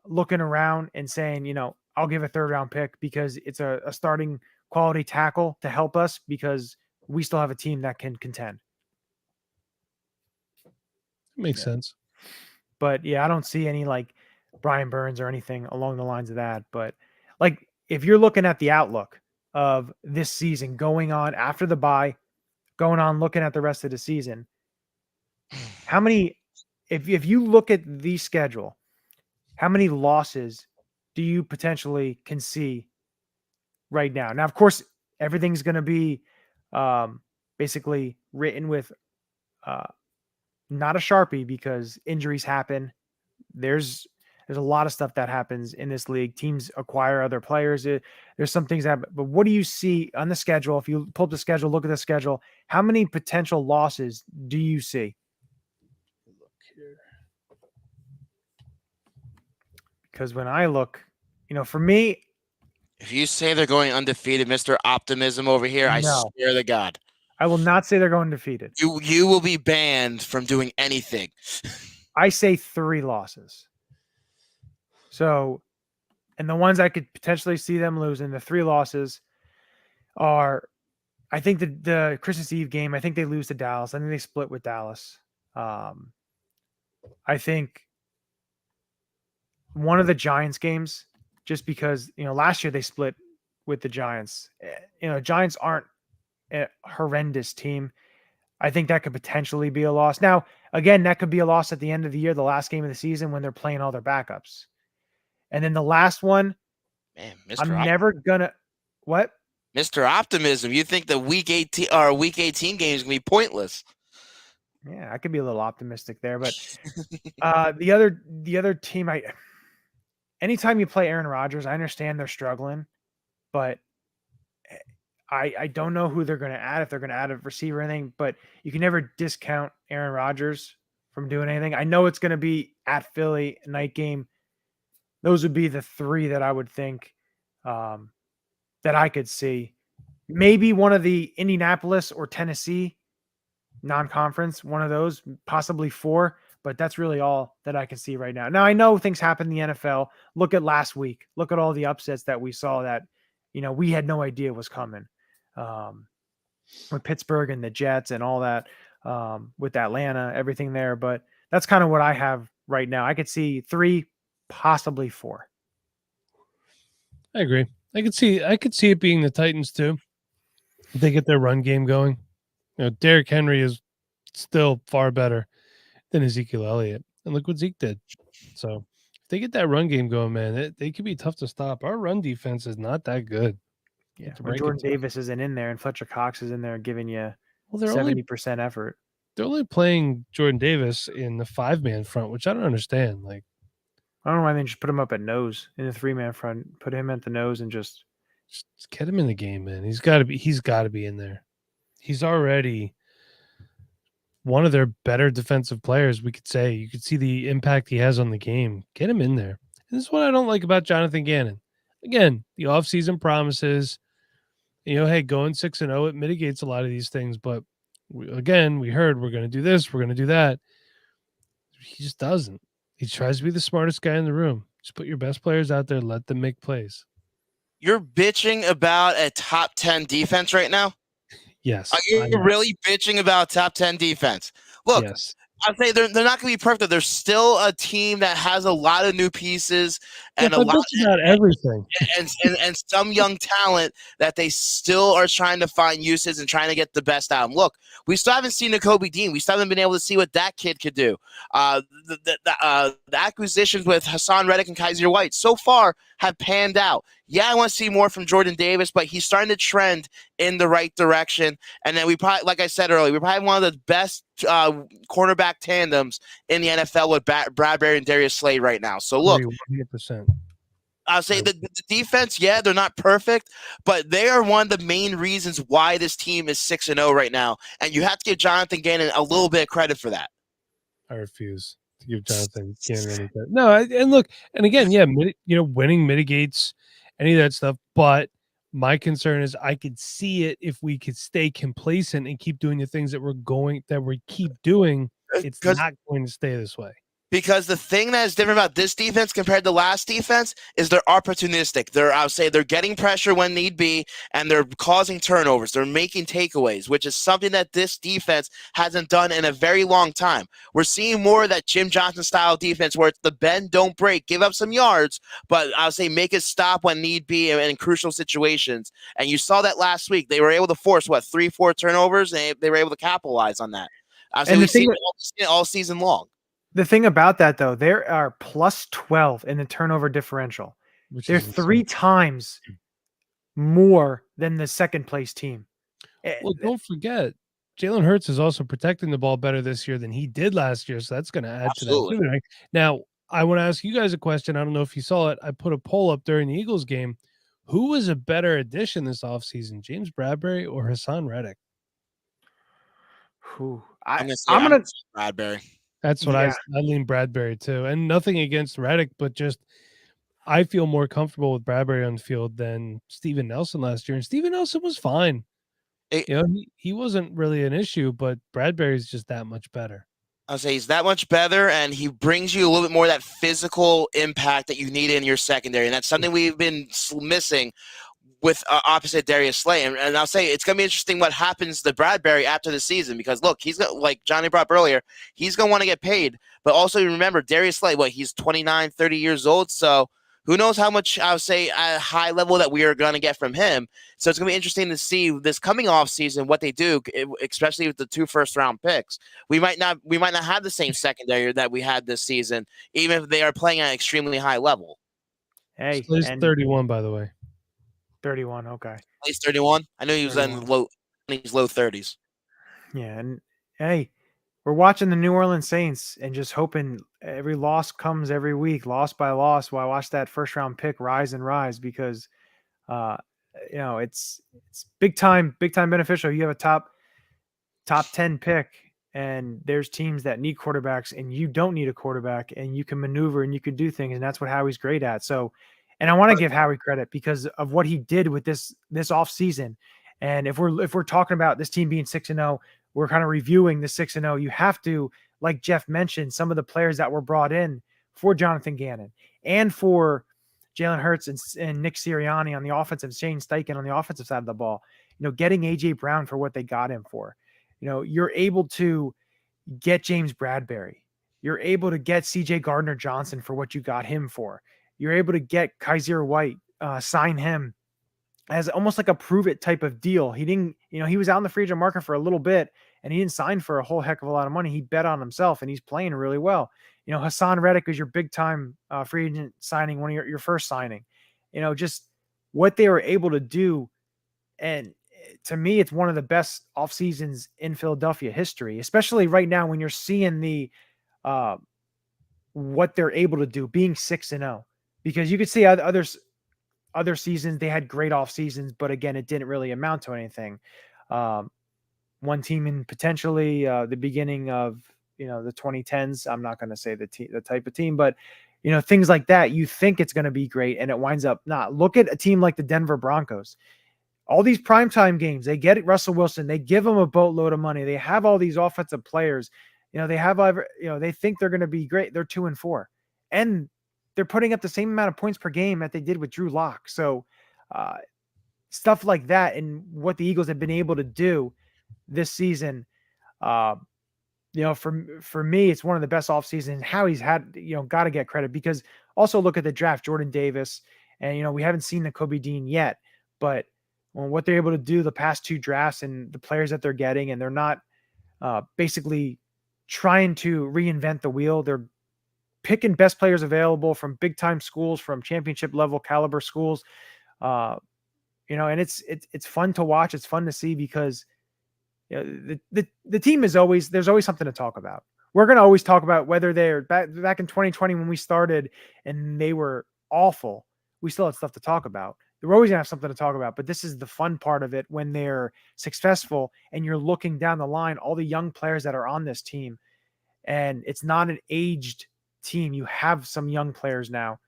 looking around and saying, I'll give a 3rd round pick because it's a starting quality tackle to help us, because we still have a team that can contend. Makes sense. But yeah, I don't see any like Brian Burns or anything along the lines of that. But like, if you're looking at the outlook of this season going on after the bye, looking at the rest of the season, how many, if you look at the schedule, how many losses do you potentially can see right now? Now, of course, everything's going to be basically written with not a Sharpie, because injuries happen. There's a lot of stuff that happens in this league. Teams acquire other players. There's some things that happen. But what do you see on the schedule? If you pull up the schedule, look at the schedule, how many potential losses do you see? Look here. Because when I look, for me, if you say they're going undefeated, Mr. Optimism over here, I swear to God. I will not say they're going defeated. You will be banned from doing anything. I say 3 losses. So, and the ones I could potentially see them losing, the 3 losses are, I think the Christmas Eve game, I think they lose to Dallas. I think they split with Dallas. I think one of the Giants games, just because, last year they split with the Giants. Giants aren't a horrendous team. I think that could potentially be a loss. Now, again, that could be a loss at the end of the year, the last game of the season, when they're playing all their backups. And then the last one, man, never gonna what? Mr. Optimism. You think the week 18 game is gonna be pointless? Yeah, I could be a little optimistic there, but the other team, anytime you play Aaron Rodgers, I understand they're struggling, but I don't know who they're going to add, if they're going to add a receiver or anything, but you can never discount Aaron Rodgers from doing anything. I know it's going to be at Philly, night game. Those would be the 3 that I would think that I could see. Maybe one of the Indianapolis or Tennessee non-conference, one of those, possibly 4, but that's really all that I can see right now. Now, I know things happen in the NFL. Look at last week. Look at all the upsets that we saw that, we had no idea was coming. With Pittsburgh and the Jets and all that, with Atlanta, everything there. But that's kind of what I have right now. I could see 3, possibly 4. I agree. I could see it being the Titans too. If they get their run game going. Derrick Henry is still far better than Ezekiel Elliott. And look what Zeke did. So if they get that run game going, man, they could be tough to stop. Our run defense is not that good. Yeah, when Jordan Davis isn't in there and Fletcher Cox is in there giving you 70% effort. They're only playing Jordan Davis in the 5-man front, which I don't understand. Like, I don't know why they just put him up at nose in the 3-man front, put him at the nose and just get him in the game, man. He's got to be in there. He's already one of their better defensive players, we could say. You could see the impact he has on the game. Get him in there. And this is what I don't like about Jonathan Gannon. Again, the offseason promises, hey, going 6-0, it mitigates a lot of these things. But we heard we're going to do this, we're going to do that. He just doesn't. He tries to be the smartest guy in the room. Just put your best players out there. Let them make plays. You're bitching about a top 10 defense right now? Yes. Are you really bitching about top 10 defense? Look, yes. I'd say they're not going to be perfect. They're still a team that has a lot of new pieces and everything and some young talent that they still are trying to find uses and trying to get the best out of them. Look, we still haven't seen Nakobe Dean. We still haven't been able to see what that kid could do. The acquisitions with Hassan Reddick and Kaiser White so far have panned out. Yeah, I want to see more from Jordan Davis, but he's starting to trend in the right direction. And then we probably, like I said earlier, we're probably one of the best cornerback tandems in the NFL with Bradbury and Darius Slade right now. So look, 100%. I'll say the defense, yeah, they're not perfect, but they are one of the main reasons why this team is 6-0 right now. And you have to give Jonathan Gannon a little bit of credit for that. I refuse to give Jonathan Gannon any credit. No, and look, and again, yeah, winning mitigates any of that stuff, but my concern is I could see it if we could stay complacent and keep doing the things that we keep doing. It's not going to stay this way. Because the thing that is different about this defense compared to last defense is they're opportunistic. They're getting pressure when need be, and they're causing turnovers. They're making takeaways, which is something that this defense hasn't done in a very long time. We're seeing more of that Jim Johnson style defense where it's the bend, don't break, give up some yards, but I'll say make it stop when need be in crucial situations. And you saw that last week. They were able to force 3-4 turnovers, and they were able to capitalize on that. We've seen it all season long. The thing about that, though, they are plus 12 in the turnover differential. They're 3 times more than the second place team. Well, don't forget, Jalen Hurts is also protecting the ball better this year than he did last year, so that's going to add to that. Now, I want to ask you guys a question. I don't know if you saw it. I put a poll up during the Eagles game. Who was a better addition this offseason, James Bradbury or Hassan Reddick? I'm going to say Bradbury. That's what I lean Bradbury too. And nothing against Reddick, but just I feel more comfortable with Bradbury on the field than Steven Nelson last year. And Steven Nelson was fine. He wasn't really an issue, but Bradbury's just that much better. I'll say he's that much better, and he brings you a little bit more of that physical impact that you need in your secondary. And that's something we've been missing with opposite Darius Slade. And I'll say it's going to be interesting what happens to Bradbury after the season because, look, he's got, like Johnny brought up earlier, he's going to want to get paid. But also remember, Darius Slade, he's 29, 30 years old. So who knows how much, I would say, at a high level that we are going to get from him. So it's going to be interesting to see this coming off season what they do, especially with the 2 first-round picks. We might not have the same secondary that we had this season, even if they are playing at an extremely high level. Hey, he's 31, by the way. 31, okay. He's 31? I knew he was in low 30s. Yeah, and hey, we're watching the New Orleans Saints and just hoping every loss comes every week, loss by loss, while I watch that first-round pick rise and rise because, it's big time beneficial. You have a top 10 pick, and there's teams that need quarterbacks, and you don't need a quarterback, and you can maneuver and you can do things, and that's what Howie's great at. So, and I want to give Howie credit because of what he did with this offseason. And if we're talking about this team being 6-0, we're kind of reviewing the 6-0. You have to, like Jeff mentioned, some of the players that were brought in for Jonathan Gannon and for Jalen Hurts and Nick Sirianni on the offensive, Shane Steichen on the offensive side of the ball, getting A.J. Brown for what they got him for. You're able to get James Bradbury. You're able to get C.J. Gardner-Johnson for what you got him for. You're able to get Kaiser White, sign him as almost like a prove it type of deal. He didn't, he was out in the free agent market for a little bit and he didn't sign for a whole heck of a lot of money. He bet on himself and he's playing really well. Hassan Reddick is your big time free agent signing, one of your first signing, just what they were able to do. And to me, it's one of the best off seasons in Philadelphia history, especially right now when you're seeing the, what they're able to do being 6-0. Because you could see other seasons, they had great off seasons, but again, it didn't really amount to anything. One team in potentially the beginning of, the 2010s, I'm not going to say the type of team, but, things like that, you think it's going to be great and it winds up not. Look at a team like the Denver Broncos. All these primetime games, they get Russell Wilson, they give him a boatload of money. They have all these offensive players. They have, they think they're going to be great. They're 2-4. And they're putting up the same amount of points per game that they did with Drew Lock. So stuff like that and what the Eagles have been able to do this season, for me, it's one of the best off seasons. Howie's had, got to get credit, because also look at the draft, Jordan Davis, and, we haven't seen the Kobe Dean yet, but what they're able to do the past 2 drafts and the players that they're getting, and they're not basically trying to reinvent the wheel. They're picking best players available from big time schools, from championship level caliber schools. And it's fun to watch. It's fun to see, because the team is there's always something to talk about. We're going to always talk about whether they're back in 2020 when we started and they were awful. We still had stuff to talk about. We're always going to have something to talk about, but this is the fun part of it when they're successful and you're looking down the line, all the young players that are on this team, and it's not an aged team. You have some young players now,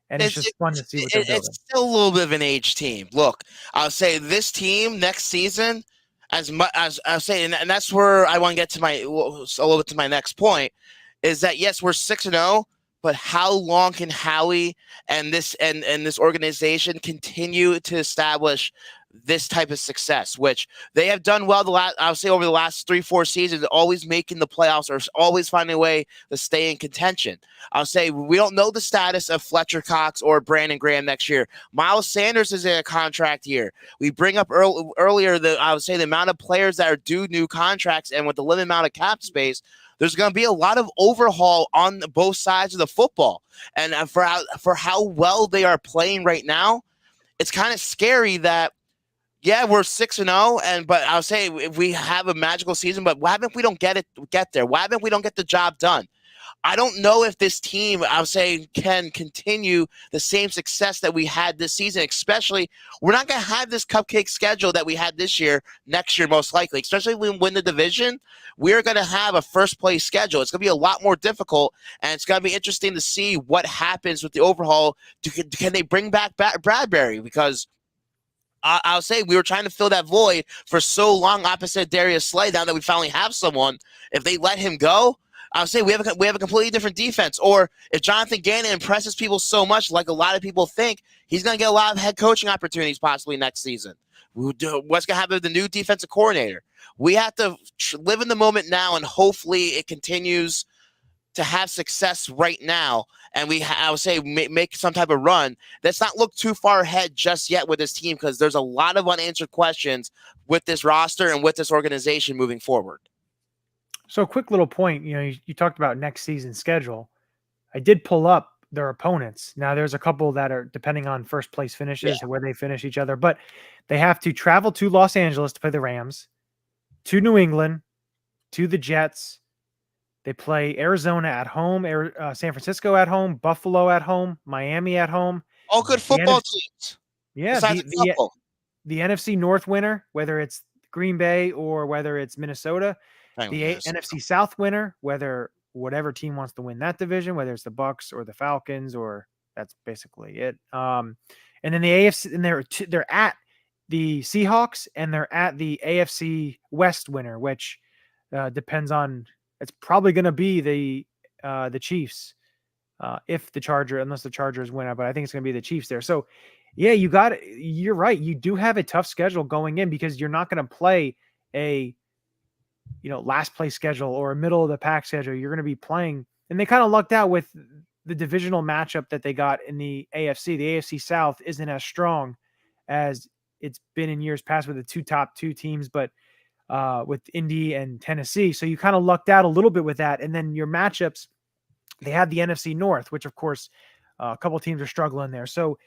and it's just fun to see what they're building. It's still a little bit of an aged team. Look, I'll say this team next season, as much as I'll say, and that's where I want to get to a little bit to my next point, is that yes, we're 6-0, but how long can Howie and this organization continue to establish this type of success, which they have done well over the last 3-4 seasons, always making the playoffs or always finding a way to stay in contention. I'll say we don't know the status of Fletcher Cox or Brandon Graham next year. Miles Sanders is in a contract year. We bring up earlier the amount of players that are due new contracts, and with the limited amount of cap space, there's going to be a lot of overhaul on both sides of the football. And for how well they are playing right now, it's kind of scary that, yeah, we're 6-0, but I'll say if we have a magical season, but what happens if we don't get there? What happens if we don't get the job done? I don't know if this team, I'll say, can continue the same success that we had this season, especially we're not going to have this cupcake schedule that we had this year, next year most likely, especially when we win the division. We're going to have a first-place schedule. It's going to be a lot more difficult, and it's going to be interesting to see what happens with the overhaul. Can they bring back Bradbury? Because I'll say we were trying to fill that void for so long opposite Darius Slay. Now that we finally have someone, if they let him go, I'll say we have a completely different defense. Or if Jonathan Gannon impresses people so much, like a lot of people think, he's going to get a lot of head coaching opportunities possibly next season. What's going to happen with the new defensive coordinator? We have to live in the moment now, and hopefully it continues to have success right now, and I would say make some type of run. Let's not look too far ahead just yet with this team, because there's a lot of unanswered questions with this roster and with this organization moving forward. So a quick little point, you talked about next season's schedule. I did pull up their opponents. Now there's a couple that are depending on first place finishes and where they finish each other, but they have to travel to Los Angeles to play the Rams, to New England, to the Jets. They play Arizona at home, San Francisco at home, Buffalo at home, Miami at home. All good football teams. Yeah, the NFC North winner, whether it's Green Bay or whether it's Minnesota. The NFC South winner, whatever team wants to win that division, whether it's the Bucks or the Falcons, or that's basically it. And then the AFC, and they're at the Seahawks, and they're at the AFC West winner, which depends on. It's probably going to be the Chiefs, unless the Chargers win out, but I think it's going to be the Chiefs there. So, yeah, you're right. You do have a tough schedule going in, because you're not going to play a last place schedule or a middle of the pack schedule. You're going to be playing, and they kind of lucked out with the divisional matchup that they got in the AFC. The AFC South isn't as strong as it's been in years past with the top two teams, but with Indy and Tennessee. So you kind of lucked out a little bit with that. And then your matchups, they had the NFC North, which of course a couple of teams are struggling there. So,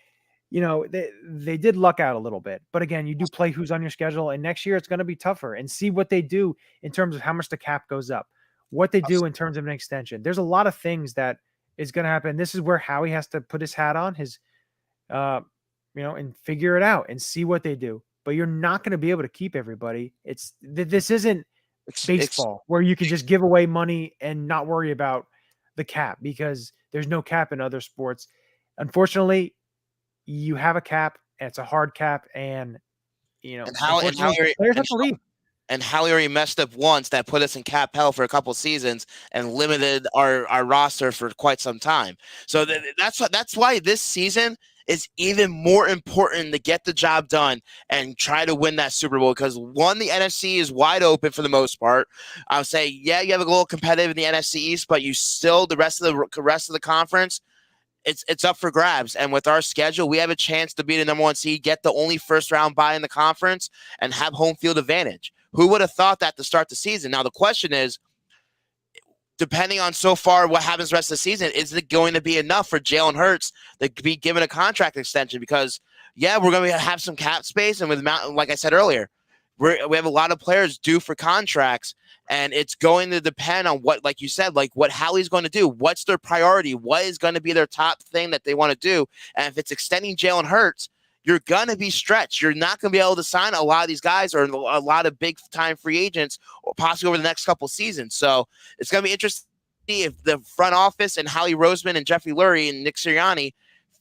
they did luck out a little bit, but again, you do play who's on your schedule, and next year it's going to be tougher, and see what they do in terms of how much the cap goes up, what they do in terms of an extension. There's a lot of things that is going to happen. This is where Howie has to put his hat on and figure it out and see what they do. But you're not going to be able to keep everybody. This isn't baseball where you can just give away money and not worry about the cap, because there's no cap in other sports. Unfortunately, you have a cap, and it's a hard cap, and players have to leave. And Howie already messed up once that put us in cap hell for a couple seasons and limited our roster for quite some time. So that's why this season is even more important to get the job done and try to win that Super Bowl, because one, the NFC is wide open for the most part. I would say, yeah, you have a little competitive in the NFC East, but you still, the rest of the conference, it's up for grabs. And with our schedule, we have a chance to be the number 1 seed, get the only first round bye in the conference, and have home field advantage. Who would have thought that to start the season? Now, the question is, depending on so far what happens the rest of the season, is it going to be enough for Jalen Hurts to be given a contract extension? Because, yeah, we're going to have some cap space. And with, like I said earlier, we have a lot of players due for contracts. And it's going to depend on what, like you said, like what Howie's going to do. What's their priority? What is going to be their top thing that they want to do? And if it's extending Jalen Hurts, you're going to be stretched. You're not going to be able to sign a lot of these guys or a lot of big-time free agents, or possibly over the next couple seasons. So it's going to be interesting if the front office and Howie Roseman and Jeffrey Lurie and Nick Sirianni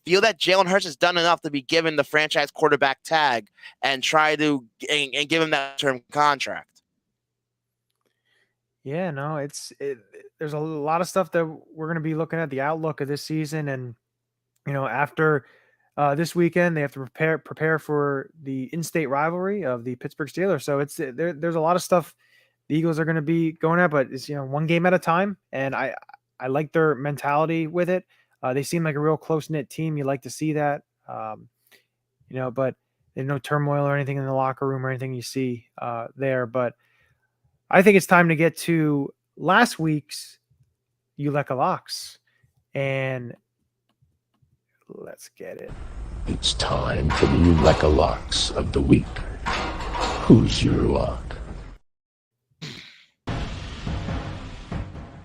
feel that Jalen Hurts has done enough to be given the franchise quarterback tag and try to and give him that term contract. Yeah, no, there's a lot of stuff that we're going to be looking at the outlook of this season. And, after this weekend, they have to prepare for the in-state rivalry of the Pittsburgh Steelers. So there's a lot of stuff the Eagles are going to be going at, but it's, one game at a time. And I like their mentality with it. They seem like a real close-knit team. You like to see that, but there's no turmoil or anything in the locker room or anything you see there. But I think it's time to get to last week's Ulecka Locks. And let's get it. It's time for the Ulecka Locks of the week. Who's your lock?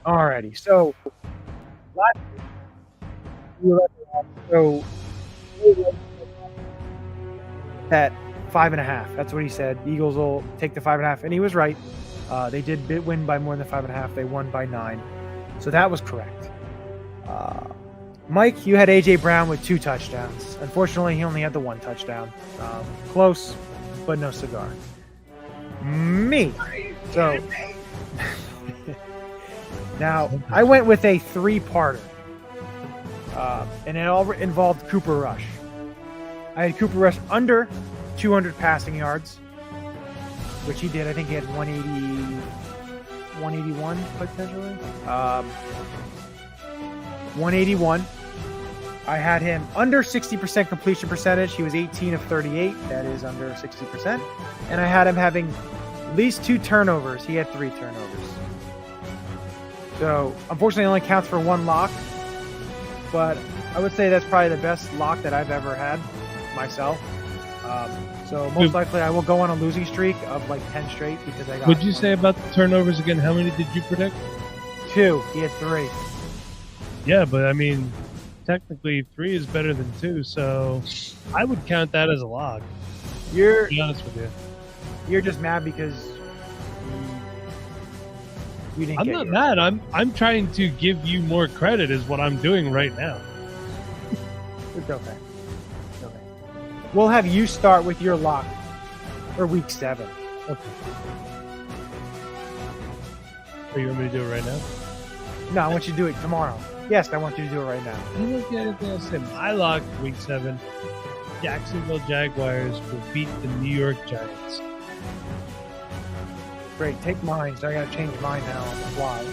Alrighty, so last week, so at 5.5. That's what he said. The Eagles will take the 5.5, and he was right. They did win by more than 5.5. They won by 9, so that was correct. Mike, you had AJ Brown with 2 touchdowns. Unfortunately, he only had the 1 touchdown. Close, but no cigar. Me. So now I went with a 3-parter, and it all involved Cooper Rush. I had Cooper Rush under 200 passing yards, which he did. I think he had 181 potentially. 181. I had him under 60% completion percentage. He was 18 of 38. That is under 60%. And I had him having at least 2 turnovers. He had 3 turnovers. So, unfortunately, it only counts for 1 lock. But I would say that's probably the best lock that I've ever had myself. So most likely I will go on a losing streak of like 10 straight because I got. What'd you say about the turnovers again? How many did you predict? 2. He had 3. Yeah, but I mean, technically 3 is better than 2, so I would count that as a lock. To be honest with you, you're just mad because you didn't. I'm not mad. I'm trying to give you more credit, is what I'm doing right now. It's okay. We'll have you start with your lock for week 7. Okay. So you want me to do it right now? No, I want you to do it tomorrow. Yes, I want you to do it right now. I don't get anything else in. My lock for week 7, Jacksonville Jaguars will beat the New York Giants. Great. Take mine, so I got to change mine now on the fly.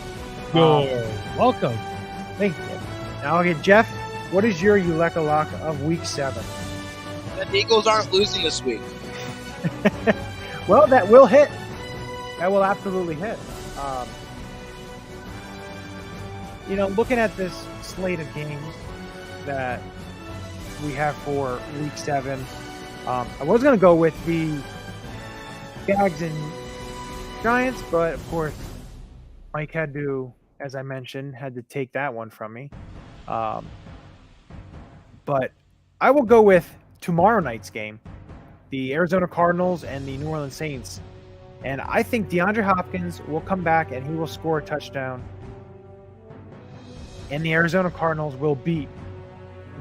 You're welcome. Thank you. Now I'll get Jeff. What is your Ulecka Lock of week 7? The Eagles aren't losing this week. Well, that will hit. That will absolutely hit. Looking at this slate of games that we have for week 7, I was going to go with the Jags and Giants, but of course, Mike had to, as I mentioned, had to take that one from me. But I will go with tomorrow night's game, the Arizona Cardinals and the New Orleans Saints. And I think DeAndre Hopkins will come back and he will score a touchdown. And the Arizona Cardinals will beat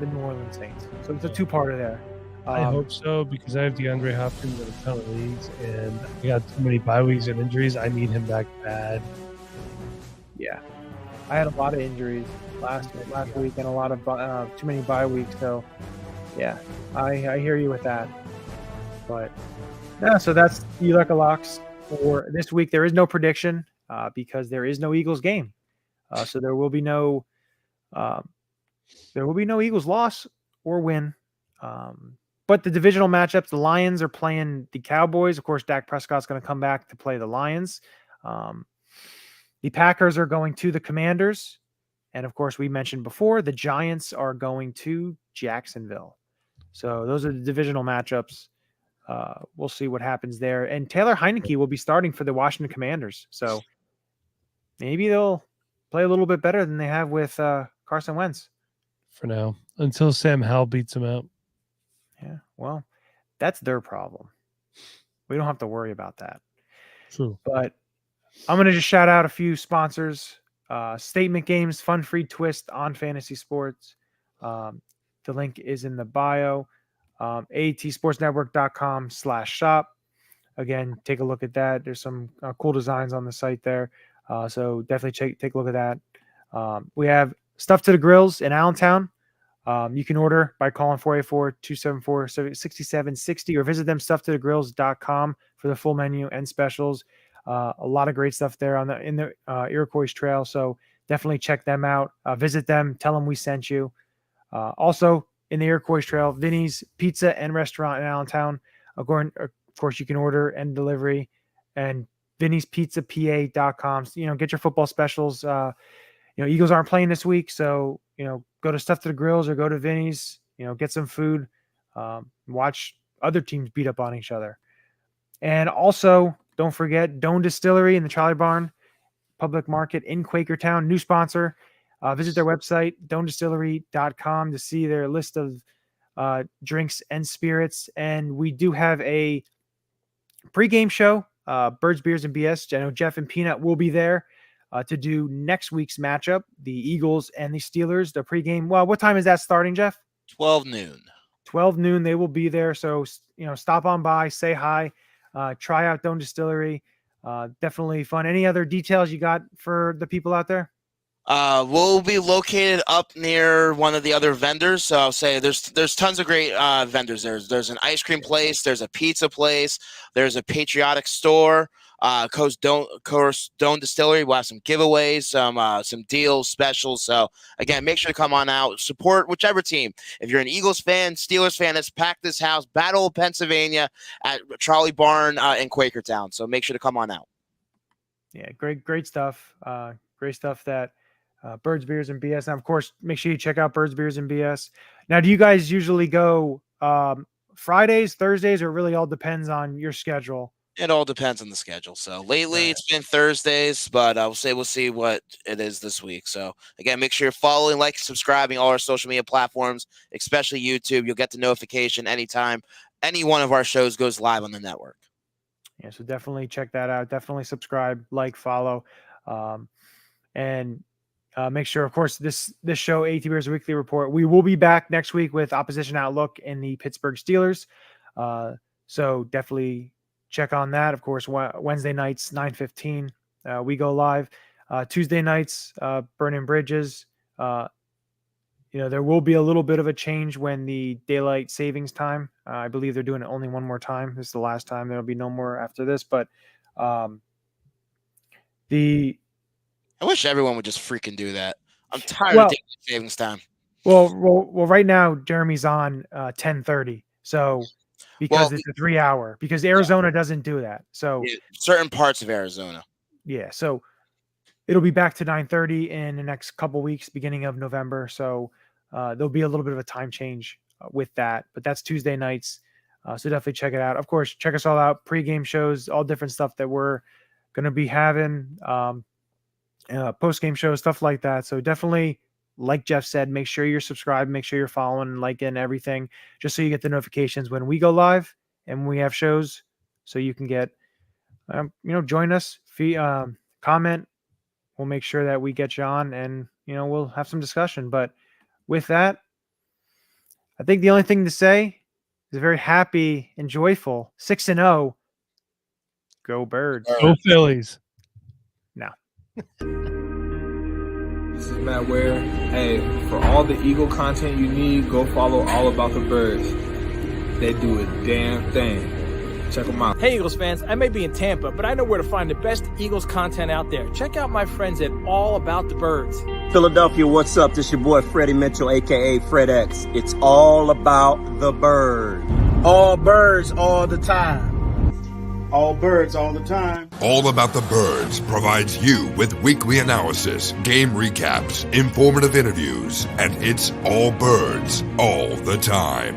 the New Orleans Saints. So it's a 2-parter there. I hope so, because I have DeAndre Hopkins in a ton of leagues, and I got too many bye weeks and injuries. I need him back bad. Yeah, I had a lot of injuries last week and a lot of too many bye weeks. So, yeah, I hear you with that. But yeah, so that's Ulecka Locks for this week. There is no prediction because there is no Eagles game, so there will be no Eagles loss or win. But the divisional matchups, the Lions are playing the Cowboys. Of course, Dak Prescott's going to come back to play the Lions. The Packers are going to the Commanders. And of course, we mentioned before, the Giants are going to Jacksonville. So those are the divisional matchups. We'll see what happens there. And Taylor Heineke will be starting for the Washington Commanders. So maybe they'll play a little bit better than they have with Carson Wentz. For now, until Sam Howell beats him out. Yeah, well, that's their problem. We don't have to worry about that. True. But I'm going to just shout out a few sponsors. Statement Games, Fun Free Twist on Fantasy Sports. The link is in the bio. AATSportsNetwork.com/shop. Again, take a look at that. There's some cool designs on the site there. So definitely take a look at that. We have Stuff to the Grills in Allentown. You can order by calling 484-274-6760 or visit them stufftothegrills.com for the full menu and specials. A lot of great stuff there in the Iroquois Trail. So definitely check them out. Visit them. Tell them we sent you. Also in the Iroquois Trail, Vinny's Pizza and Restaurant in Allentown. Of course, you can order and delivery, and Vinny'sPizzaPA.com. So, get your football specials. Eagles aren't playing this week, so go to Stuff to the Grills or go to Vinny's. Get some food. Watch other teams beat up on each other, and also don't forget Doan Distillery in the Trolley Barn Public Market in Quakertown. New sponsor. Visit their website, doandistillery.com, to see their list of drinks and spirits. And we do have a pregame show, Birds, Beers, and BS. I know Jeff and Peanut will be there to do next week's matchup, the Eagles and the Steelers. The pregame, well, what time is that starting, Jeff? 12 noon. 12 noon, they will be there. So, stop on by, say hi, try out Doan Distillery. Definitely fun. Any other details you got for the people out there? We'll be located up near one of the other vendors. So I'll say there's tons of great vendors. There's an ice cream place. There's a pizza place. There's a patriotic store. Doan Distillery. We'll have some giveaways, some deals, specials. So again, make sure to come on out, support whichever team. If you're an Eagles fan, Steelers fan, let's pack this house. Battle of Pennsylvania at Trolley Barn in Quakertown. So make sure to come on out. Yeah, great stuff. Great stuff that. Birds, Beers, and BS. And of course, make sure you check out Birds, Beers, and BS. Now, do you guys usually go Fridays, Thursdays, or it really all depends on your schedule? It all depends on the schedule. So lately it's been Thursdays, but we'll see what it is this week. So again, make sure you're following, like, subscribing all our social media platforms, especially YouTube. You'll get the notification anytime any one of our shows goes live on the network. Yeah, so definitely check that out. Definitely subscribe, like, follow, and make sure, of course, this show, AATBirds Weekly Report, we will be back next week with Opposition Outlook in the Pittsburgh Steelers. So definitely check on that. Of course, Wednesday nights, 9:15, we go live. Tuesday nights, Burning Bridges. There will be a little bit of a change when the daylight savings time. I believe they're doing it only one more time. This is the last time. There'll be no more after this. But I wish everyone would just freaking do that. I'm tired of daylight savings time. Well, right now Jeremy's on 10:30, so because it's a 3-hour. Because Arizona doesn't do that. So certain parts of Arizona. Yeah, so it'll be back to 9:30 in the next couple weeks, beginning of November. So there'll be a little bit of a time change with that, but that's Tuesday nights. So definitely check it out. Of course, check us all out. Pre-game shows, all different stuff that we're going to be having. Post-game shows, stuff like that. So definitely, like Jeff said, make sure you're subscribed, make sure you're following and liking everything, just so you get the notifications when we go live and when we have shows, so you can get, join us, comment. We'll make sure that we get you on, and we'll have some discussion. But with that, I think the only thing to say He's very happy and joyful. 6-0. Go Birds. Go Phillies. No. This is Matt Ware. Hey, for all the Eagle content you need, go follow All About the Birds. They do a damn thing. Check them out. Hey, Eagles fans, I may be in Tampa, but I know where to find the best Eagles content out there. Check out my friends at All About the Birds. Philadelphia, what's up? This your boy Freddie Mitchell, a.k.a. Fred X. It's all about the bird. All birds all the time. All birds all the time. All About the Birds provides you with weekly analysis, game recaps, informative interviews, and it's all birds all the time.